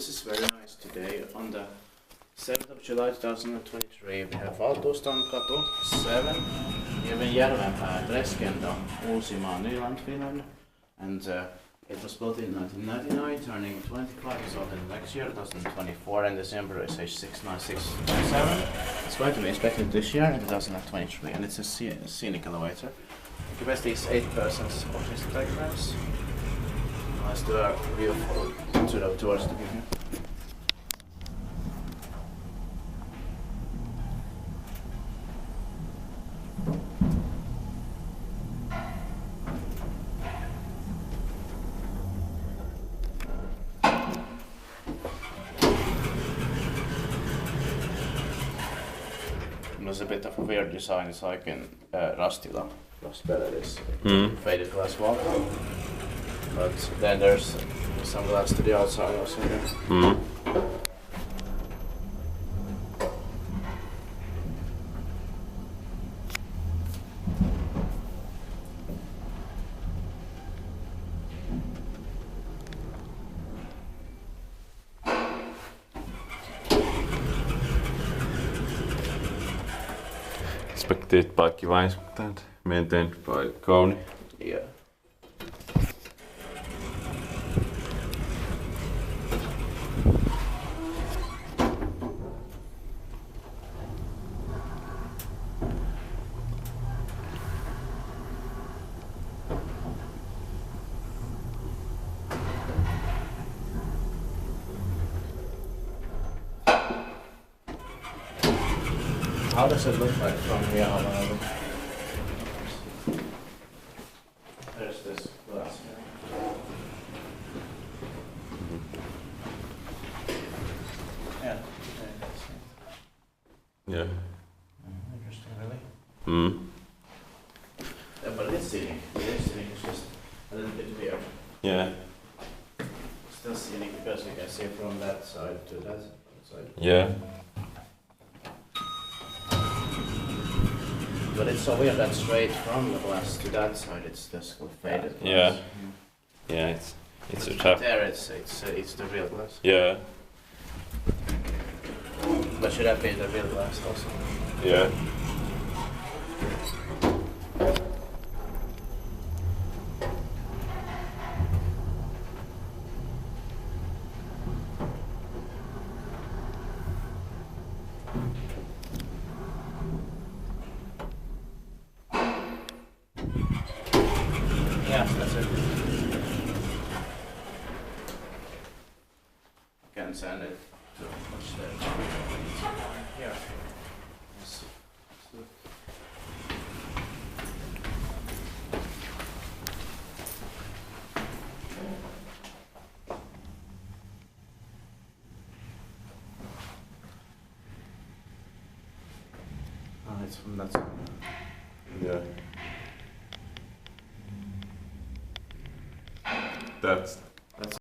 This is very nice today. On the 7th of July 2023 we have Valtuustonkatu 7 here in Järvenpää, Treskenda, Uusimaa, Nyland, Finland. And it was built in 1999, turning 25 years old in the next year, 2024, and December is age 69697. It's going to be inspected this year in 2023, and it's a scenic elevator. The capacity is 8 persons office diagrams. Let's do a view towards the view here. It's a bit of a weird design. It's like in Rustila, this faded glass wall. But then there's some glass to the outside also here. Inspected by Kone and maintained by Kone. Yeah. How does it look like from here on over? There's this glass here. Yeah. Yeah. Interesting, really. Yeah, but it's scenic. It's scenic. It's just a little bit weird. Yeah. Still scenic because you can see from that side to that side. Yeah. But it's so weird that straight from the glass to that side, it's this faded glass. Yeah. Yeah, it's a tough. There, it's the real glass. Yeah. But should that be the real glass also? Yeah. Yeah, that's it. Can send it to much there. Here. Yes. Oh, it's from that side. Yeah. That's